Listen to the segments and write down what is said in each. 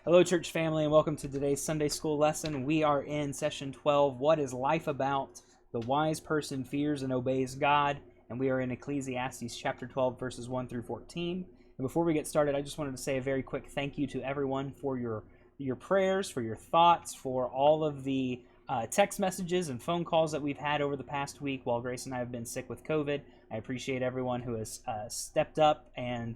Hello, church family, and welcome to today's Sunday school lesson. We are in session 12, What is Life About? The wise person fears and obeys God, and we are in Ecclesiastes chapter 12, verses 1 through 14. And before we get started, I just wanted to say a very quick thank you to everyone for your prayers, for your thoughts, for all of the text messages and phone calls that we've had over the past week while Grace and I have been sick with COVID. I appreciate everyone who has stepped up and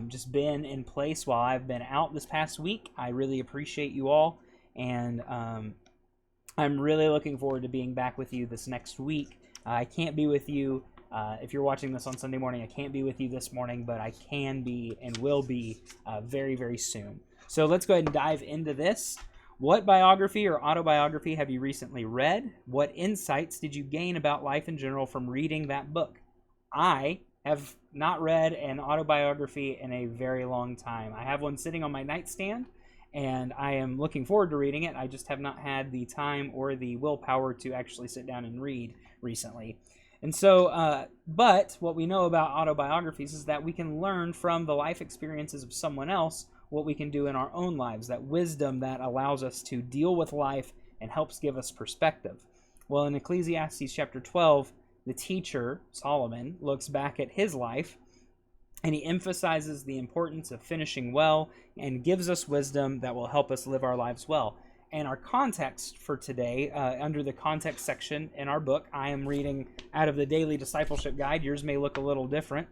just been in place while I've been out this past week. I really appreciate you all, and I'm really looking forward to being back with you this next week. I can't be with you, if you're watching this on Sunday morning, I can't be with you this morning, but I can be and will be very, very soon. So let's go ahead and dive into this. What biography or autobiography have you recently read? What insights did you gain about life in general from reading that book? I have not read an autobiography in a very long time. I have one sitting on my nightstand, and I am looking forward to reading it. I just have not had the time or the willpower to actually sit down and read recently. And so, but what we know about autobiographies is that we can learn from the life experiences of someone else what we can do in our own lives, that wisdom that allows us to deal with life and helps give us perspective. Well, in Ecclesiastes chapter 12, the teacher, Solomon, looks back at his life, and he emphasizes the importance of finishing well and gives us wisdom that will help us live our lives well. And our context for today, under the context section in our book, I am reading out of the Daily Discipleship Guide. Yours may look a little different.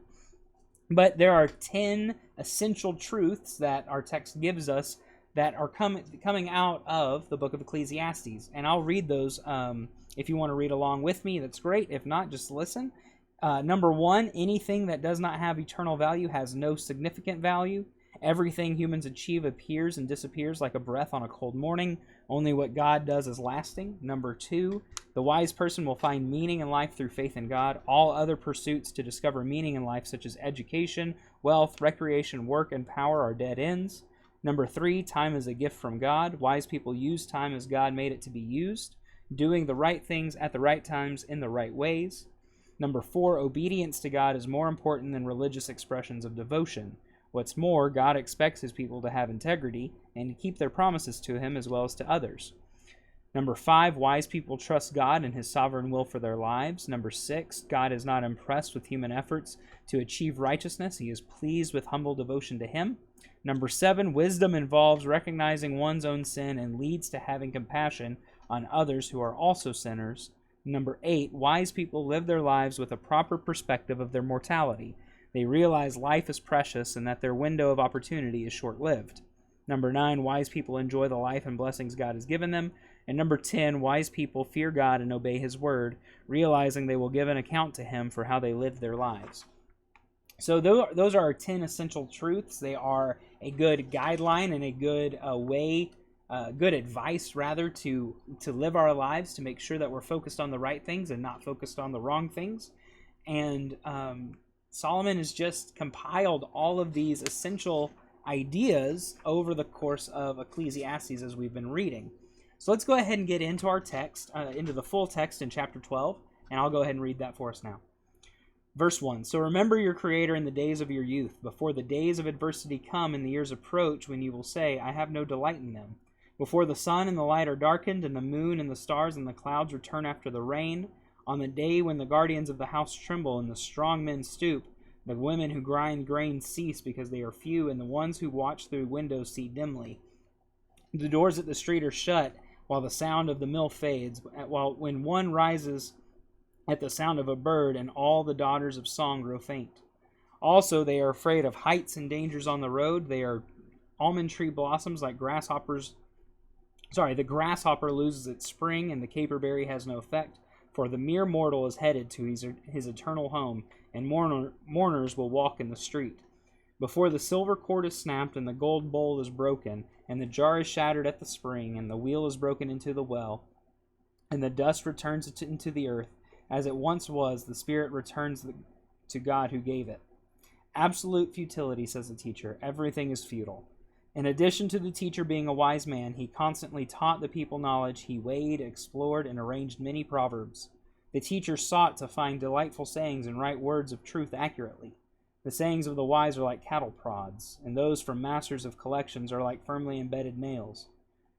But there are 10 essential truths that our text gives us that are coming out of the book of Ecclesiastes. And I'll read those. If you want to read along with me, that's great. If not, just listen. Number 1, anything that does not have eternal value has no significant value. Everything humans achieve appears and disappears like a breath on a cold morning. Only what God does is lasting. Number 2, the wise person will find meaning in life through faith in God. All other pursuits to discover meaning in life, such as education, wealth, recreation, work, and power, are dead ends. Number 3, time is a gift from God. Wise people use time as God made it to be used, doing the right things at the right times in the right ways. Number 4, obedience to God is more important than religious expressions of devotion. What's more, God expects his people to have integrity and to keep their promises to him as well as to others. Number 5, wise people trust God and his sovereign will for their lives. Number 6, God is not impressed with human efforts to achieve righteousness. He is pleased with humble devotion to him. Number 7, wisdom involves recognizing one's own sin and leads to having compassion on others who are also sinners. Number 8, wise people live their lives with a proper perspective of their mortality. They realize life is precious and that their window of opportunity is short-lived. Number 9, wise people enjoy the life and blessings God has given them. And number 10, wise people fear God and obey his word, realizing they will give an account to him for how they live their lives. So those are our 10 essential truths. They are a good guideline and a good good advice, rather, to live our lives, to make sure that we're focused on the right things and not focused on the wrong things. And Solomon has just compiled all of these essential ideas over the course of Ecclesiastes as we've been reading. So let's go ahead and get into our text, into the full text in chapter 12, and I'll go ahead and read that for us now. Verse 1, so remember your Creator in the days of your youth, before the days of adversity come and the years approach when you will say, I have no delight in them. Before the sun and the light are darkened, and the moon and the stars and the clouds return after the rain, on the day when the guardians of the house tremble and the strong men stoop, the women who grind grain cease because they are few, and the ones who watch through windows see dimly. The doors at the street are shut, while the sound of the mill fades, when one rises at the sound of a bird, and all the daughters of song grow faint. Also they are afraid of heights and dangers on the road. They are almond tree blossoms like grasshoppers. The grasshopper loses its spring, and the caperberry has no effect. For the mere mortal is headed to his eternal home, and mourners will walk in the street. Before the silver cord is snapped, and the gold bowl is broken, and the jar is shattered at the spring, and the wheel is broken into the well, and the dust returns into the earth, as it once was, the spirit returns to God who gave it. Absolute futility, says the teacher. Everything is futile. In addition to the teacher being a wise man, he constantly taught the people knowledge. He weighed, explored, and arranged many proverbs. The teacher sought to find delightful sayings and write words of truth accurately. The sayings of the wise are like cattle prods, and those from masters of collections are like firmly embedded nails.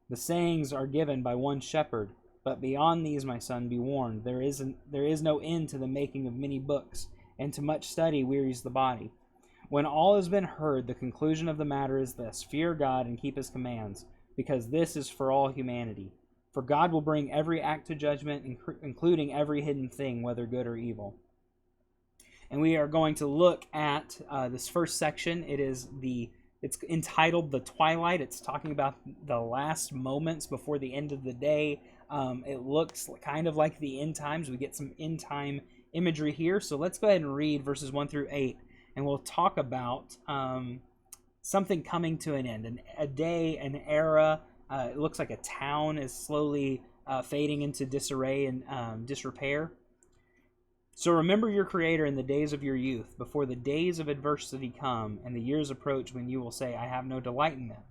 The sayings are given by one shepherd, but beyond these, my son, be warned. There is no end to the making of many books, and to much study wearies the body. When all has been heard, the conclusion of the matter is this: fear God and keep his commands, because this is for all humanity. For God will bring every act to judgment, including every hidden thing, whether good or evil. And we are going to look at this first section. It's entitled The Twilight. It's talking about the last moments before the end of the day. It looks kind of like the end times. We get some end time imagery here. So let's go ahead and read verses 1 through 8. And we'll talk about something coming to an end. A day, an era. It looks like a town is slowly fading into disarray and disrepair. So remember your Creator in the days of your youth, before the days of adversity come, and the years approach when you will say, I have no delight in them.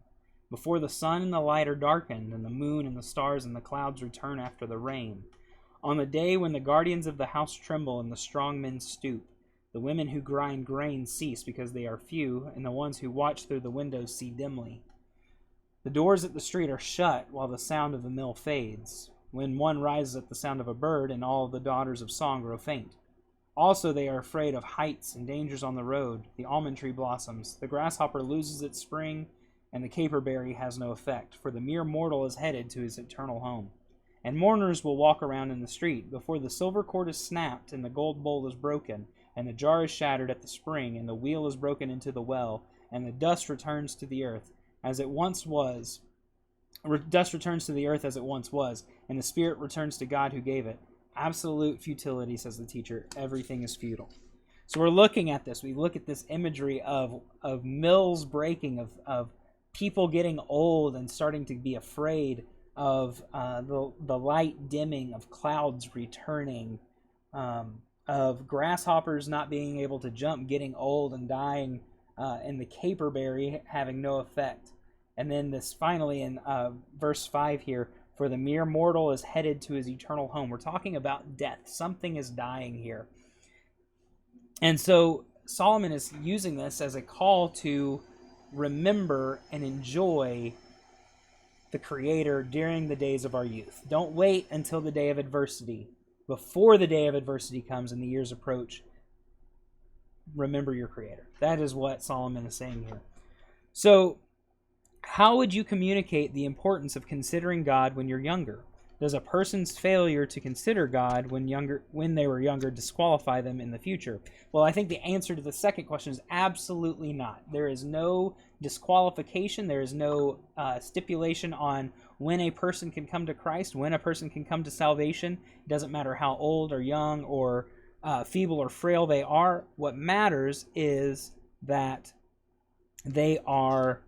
Before the sun and the light are darkened, and the moon and the stars and the clouds return after the rain. On the day when the guardians of the house tremble and the strong men stoop, the women who grind grain cease because they are few, and the ones who watch through the windows see dimly. The doors at the street are shut while the sound of the mill fades, when one rises at the sound of a bird, and all the daughters of song grow faint. Also they are afraid of heights and dangers on the road. The almond tree blossoms, the grasshopper loses its spring, and the caperberry has no effect, for the mere mortal is headed to his eternal home. And mourners will walk around in the street, before the silver cord is snapped, and the gold bowl is broken, and the jar is shattered at the spring, and the wheel is broken into the well, and the dust returns to the earth as it once was. Dust returns to the earth as it once was, and the spirit returns to God who gave it. Absolute futility, says the teacher. Everything is futile. So we're looking at this. We look at this imagery of mills breaking, of people getting old and starting to be afraid, of the light dimming, of clouds returning, of grasshoppers not being able to jump, getting old and dying, and the caperberry having no effect. And then this finally in verse 5 here, for the mere mortal is headed to his eternal home. We're talking about death. Something is dying here. And so Solomon is using this as a call to remember and enjoy the Creator during the days of our youth. Don't wait until the day of adversity. Before the day of adversity comes and the years approach, remember your Creator. That is what Solomon is saying here. So, how would you communicate the importance of considering God when you're younger? Does a person's failure to consider God when they were younger disqualify them in the future? Well, I think the answer to the second question is absolutely not. There is no disqualification. There is no stipulation on when a person can come to Christ, when a person can come to salvation. It doesn't matter how old or young or feeble or frail they are. What matters is that they are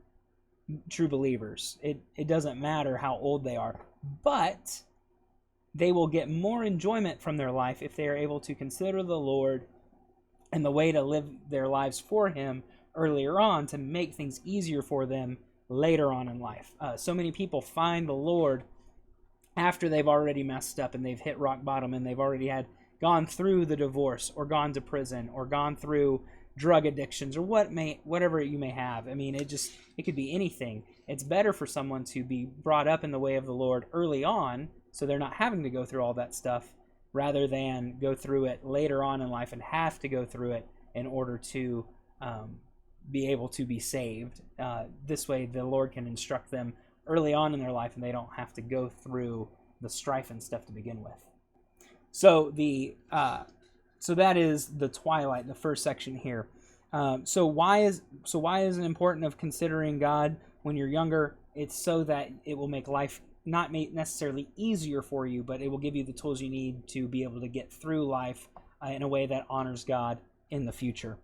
true believers. It doesn't matter how old they are, but they will get more enjoyment from their life if they are able to consider the Lord and the way to live their lives for Him earlier on, to make things easier for them later on in life. So many people find the Lord after they've already messed up and they've hit rock bottom and they've already gone through the divorce or gone to prison or gone through drug addictions or whatever you may have. I mean, it could be anything. It's better for someone to be brought up in the way of the Lord early on, so they're not having to go through all that stuff, rather than go through it later on in life and have to go through it in order to be able to be saved. This way, the Lord can instruct them early on in their life, and they don't have to go through the strife and stuff to begin with. So that is the twilight, the first section here. So why is it important of considering God when you're younger? It's so that it will make life not necessarily easier for you, but it will give you the tools you need to be able to get through life in a way that honors God in the future.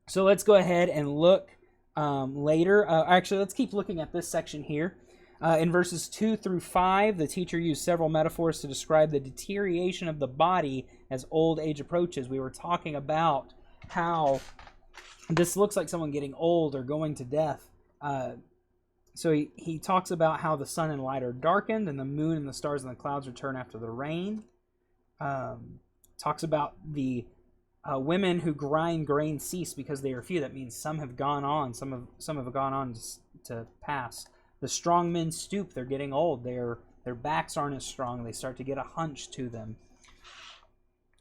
So let's go ahead and look later. Actually, let's keep looking at this section here. In verses 2 through 5, the teacher used several metaphors to describe the deterioration of the body as old age approaches. We were talking about how this looks like someone getting old or going to death. So he talks about how the sun and light are darkened, and the moon and the stars and the clouds return after the rain. Talks about the Women who grind grain cease because they are few. That means some have gone on. Some have gone on to pass. The strong men stoop. They're getting old. Their backs aren't as strong. They start to get a hunch to them.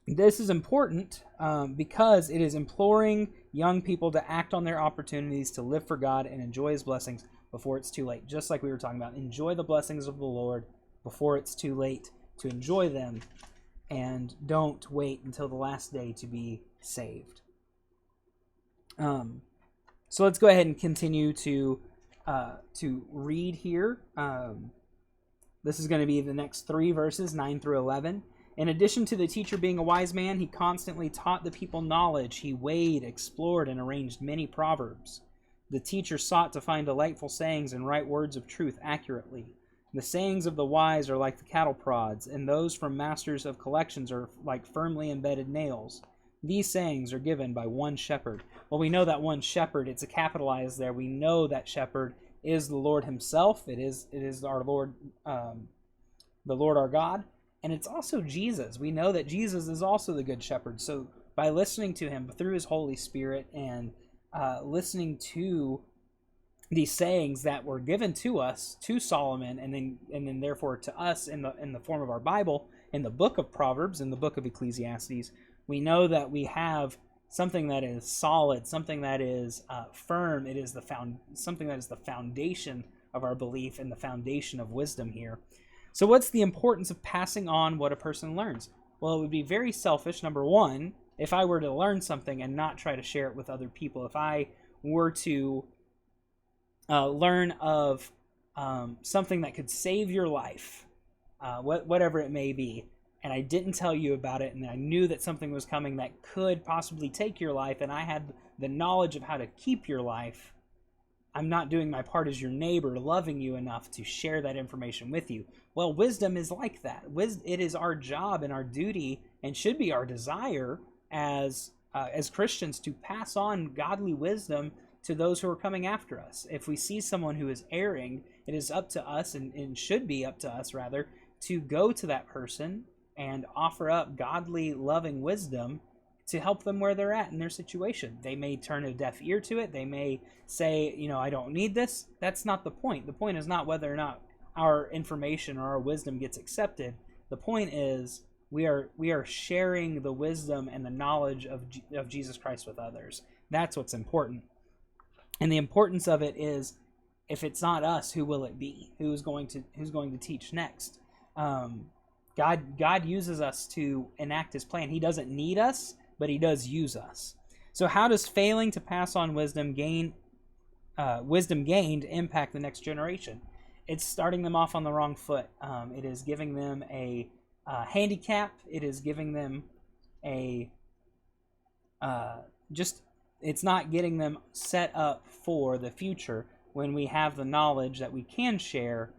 This is important because it is imploring young people to act on their opportunities to live for God and enjoy His blessings before it's too late. Just like we were talking about, enjoy the blessings of the Lord before it's too late to enjoy them, and don't wait until the last day to be saved. So let's go ahead and continue to read here. This is going to be the next 3 verses, 9 through 11. In addition to the teacher being a wise man, he constantly taught the people knowledge. He weighed, explored, and arranged many proverbs. The teacher sought to find delightful sayings and write words of truth accurately. The sayings of the wise are like the cattle prods, and those from masters of collections are like firmly embedded nails. These sayings are given by one shepherd. Well, we know that one shepherd, it's a capitalized there. We know that shepherd is the Lord Himself. It is our Lord, the Lord our God. And it's also Jesus. We know that Jesus is also the Good Shepherd. So by listening to Him through His Holy Spirit and listening to these sayings that were given to us, to Solomon, and then therefore to us in the form of our Bible, in the book of Proverbs, in the book of Ecclesiastes, we know that we have something that is solid, something that is firm. It is something that is the foundation of our belief and the foundation of wisdom here. So what's the importance of passing on what a person learns? Well, it would be very selfish, number one, if I were to learn something and not try to share it with other people. If I were to learn of something that could save your life, whatever it may be, and I didn't tell you about it, and I knew that something was coming that could possibly take your life, and I had the knowledge of how to keep your life, I'm not doing my part as your neighbor, loving you enough to share that information with you. Well, wisdom is like that. It is our job and our duty, and should be our desire as Christians, to pass on godly wisdom to those who are coming after us. If we see someone who is erring, it is up to us, and should be up to us rather, to go to that person and offer up godly, loving wisdom to help them where they're at in their situation. They may turn a deaf ear to it. They may say, I don't need this. That's not the point. The point is not whether or not our information or our wisdom gets accepted. The point is we are sharing the wisdom and the knowledge of Jesus Christ with others. That's what's important. And the importance of it is, if it's not us, who will it be? Who's going to teach next? God uses us to enact His plan. He doesn't need us, but He does use us. So how does failing to pass on wisdom gained impact the next generation? It's starting them off on the wrong foot. It is giving them a handicap. It is giving them it's not getting them set up for the future when we have the knowledge that we can share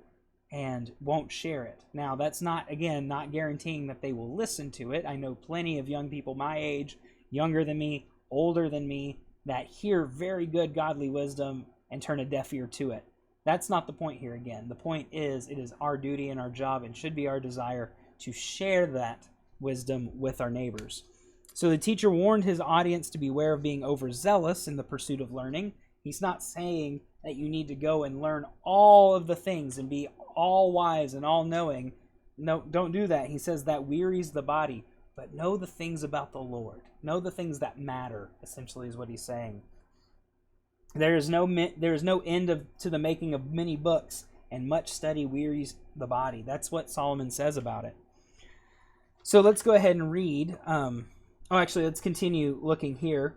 and won't share it. Now, that's not guaranteeing that they will listen to it. I know plenty of young people my age, younger than me, older than me, that hear very good godly wisdom and turn a deaf ear to it. That's not the point here again. The point is, it is our duty and our job, and should be our desire, to share that wisdom with our neighbors. So the teacher warned his audience to beware of being overzealous in the pursuit of learning. He's not saying that you need to go and learn all of the things and be all wise and all knowing. No, don't do that. He says that wearies the body. But know the things about the Lord. Know the things that matter, essentially, is what he's saying. There is no end to the making of many books, and much study wearies the body. That's what Solomon says about it. So let's go ahead and read. Let's continue looking here.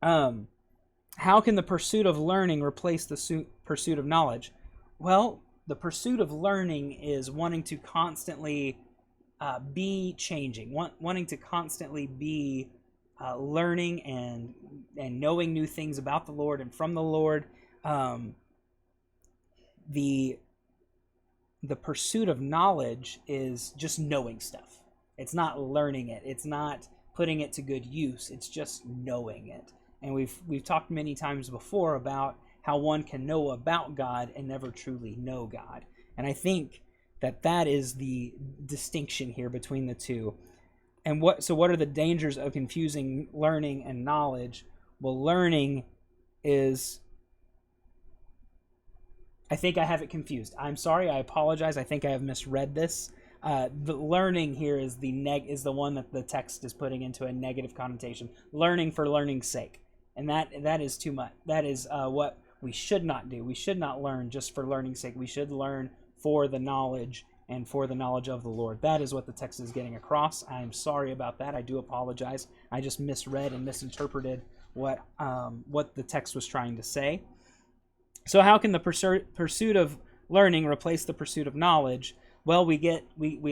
How can the pursuit of learning replace the pursuit of knowledge? Well, the pursuit of learning is wanting to constantly be changing, wanting to constantly be learning and knowing new things about the Lord and from the Lord. The pursuit of knowledge is just knowing stuff. It's not learning it. It's not putting it to good use. It's just knowing it. And we've talked many times before about how one can know about God and never truly know God. And I think that is the distinction here between the two. And what are the dangers of confusing learning and knowledge? Well, learning is, I think I have it confused. I'm sorry, I apologize. I think I have misread this. The learning here is the one that the text is putting into a negative connotation. Learning for learning's sake, and that is too much. That is what we should not do. We should not learn just for learning's sake. We should learn for the knowledge and for the knowledge of the Lord. That is what the text is getting across. I am sorry about that. I do apologize. I just misread and misinterpreted what the text was trying to say. So how can the pursuit of learning replace the pursuit of knowledge? Well, we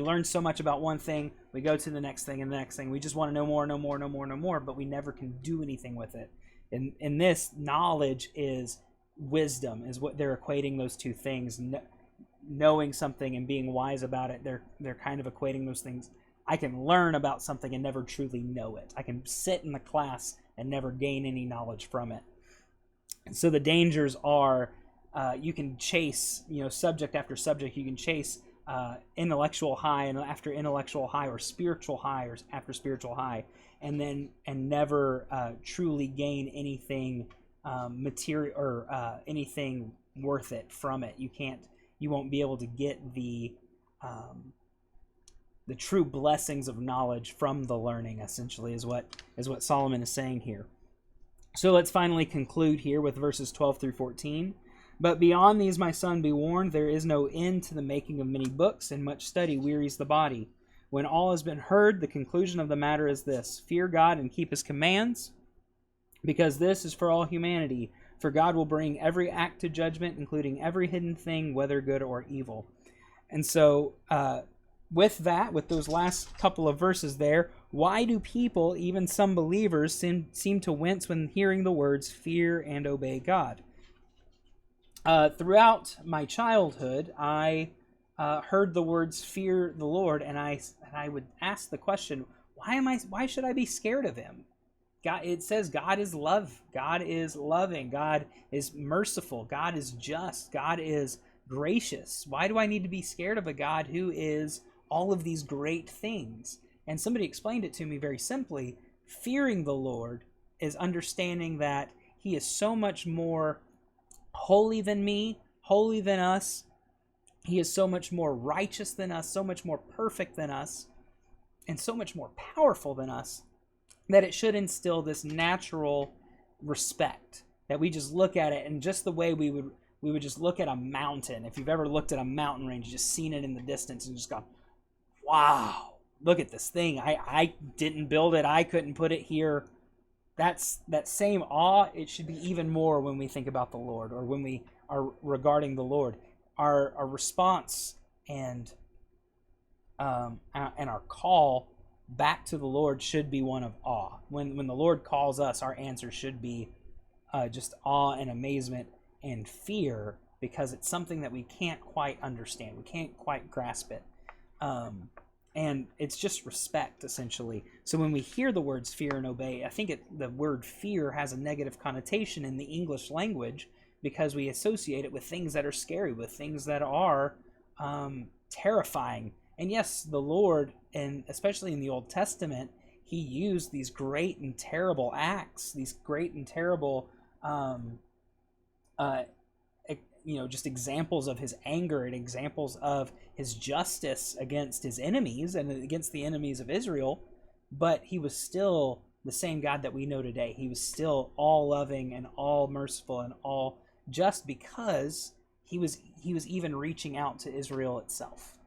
learn so much about one thing, we go to the next thing and the next thing. We just want to know more, but we never can do anything with it. In this, knowledge is wisdom, is what they're equating those two things. Knowing something and being wise about it, they're kind of equating those things. I can learn about something and never truly know it. I can sit in the class and never gain any knowledge from it. And so the dangers are, you can chase, subject after subject. You can chase intellectual high and after intellectual high, or spiritual high or after spiritual high, and never truly gain anything material or anything worth it from it. You won't be able to get the true blessings of knowledge from the learning, essentially, is what Solomon is saying here. So let's finally conclude here with verses 12 through 14. But beyond these, my son, be warned, there is no end to the making of many books, and much study wearies the body. When all has been heard, the conclusion of the matter is this: fear God and keep his commands, because this is for all humanity. For God will bring every act to judgment, including every hidden thing, whether good or evil. And so, with those last couple of verses there, why do people, even some believers, seem to wince when hearing the words fear and obey God? Throughout my childhood, I heard the words fear the Lord, and I would ask the question, why should I be scared of him? God, it says God is love. God is loving. God is merciful. God is just. God is gracious. Why do I need to be scared of a God who is all of these great things? And somebody explained it to me very simply. Fearing the Lord is understanding that he is so much more holy than me, holy than us. He is so much more righteous than us, so much more perfect than us, and so much more powerful than us, that it should instill this natural respect, that we just look at it, and just the way we would just look at a mountain. If you've ever looked at a mountain range, just seen it in the distance and just gone, wow, look at this thing. I didn't build it. I couldn't put it here. That same awe, it should be even more when we think about the Lord, or when we are regarding the Lord. Our response and our call back to the Lord should be one of awe. When the Lord calls us, our answer should be just awe and amazement and fear, because it's something that we can't quite understand. We can't quite grasp it. And it's just respect, essentially. So when we hear the words fear and obey, I think the word fear has a negative connotation in the English language, because we associate it with things that are scary, with things that are terrifying. And yes, the Lord, and especially in the Old Testament, he used these great and terrible acts, these great and terrible, just examples of his anger and examples of his justice against his enemies and against the enemies of Israel. But he was still the same God that we know today. He was still all loving and all merciful and all just, because he was even reaching out to Israel itself.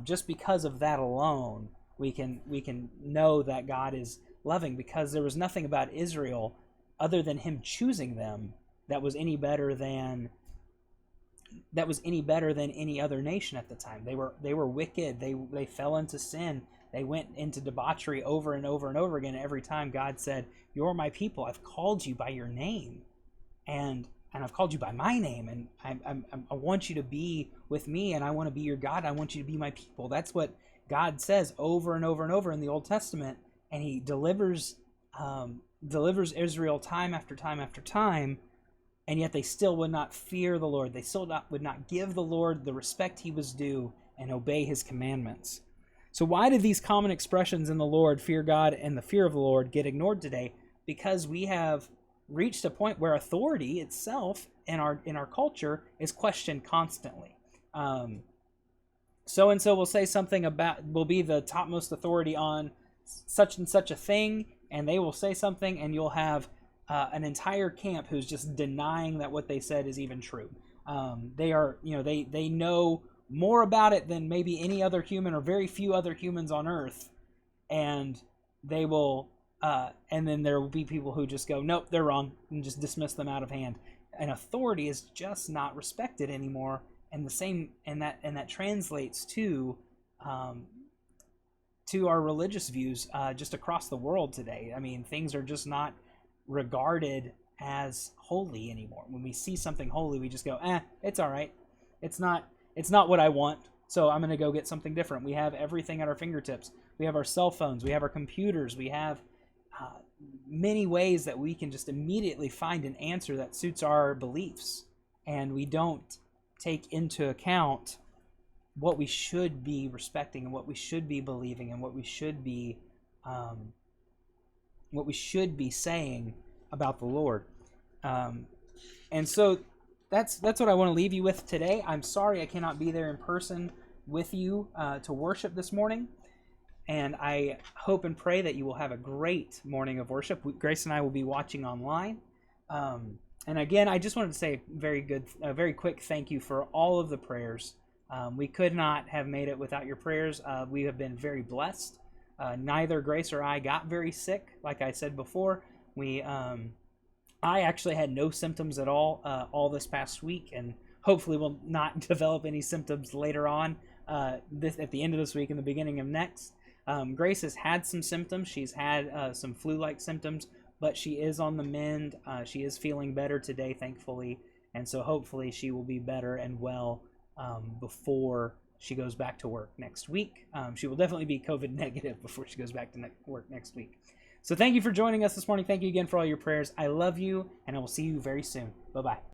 Just because of that alone, we can know that God is loving, because there was nothing about Israel other than him choosing them that was any better than any other nation at the time. They were wicked. They fell into sin. They went into debauchery over and over and over again. Every time God said, "You're my people. I've called you by your name, and I've called you by my name, and I want you to be with me, and I want to be your God. I want you to be my people." That's what God says over and over and over in the Old Testament, and he delivers Israel time after time after time, and yet they still would not fear the Lord. They still would not give the Lord the respect he was due and obey his commandments. So why did these common expressions in the Lord, fear God and the fear of the Lord, get ignored today? Because we have reached a point where authority itself in our culture is questioned constantly. So and so will say something will be the topmost authority on such and such a thing, and they will say something, and you'll have an entire camp who's just denying that what they said is even true. They know more about it than maybe any other human or very few other humans on Earth, and they will. And then there will be people who just go, nope, they're wrong, and just dismiss them out of hand. And authority is just not respected anymore. And that translates to our religious views just across the world today. I mean, things are just not regarded as holy anymore. When we see something holy, we just go, it's all right. It's not what I want, so I'm going to go get something different. We have everything at our fingertips. We have our cell phones. We have our computers. We have many ways that we can just immediately find an answer that suits our beliefs, and we don't take into account what we should be respecting and what we should be believing and what we should be saying about the Lord. And so that's what I want to leave you with today. I'm sorry I cannot be there in person with you to worship this morning. And I hope and pray that you will have a great morning of worship. Grace and I will be watching online. And again, I just wanted to say a very quick thank you for all of the prayers. We could not have made it without your prayers. We have been very blessed. Neither Grace or I got very sick. Like I said before, I actually had no symptoms at all this past week, and hopefully will not develop any symptoms later on at the end of this week and the beginning of next. Grace has had some symptoms. She's had some flu-like symptoms, but she is on the mend. She is feeling better today, thankfully, and so hopefully she will be better and well before she goes back to work next week. She will definitely be COVID negative before she goes back to work next week. So thank you for joining us this morning. Thank you again for all your prayers. I love you, and I will see you very soon. Bye-bye.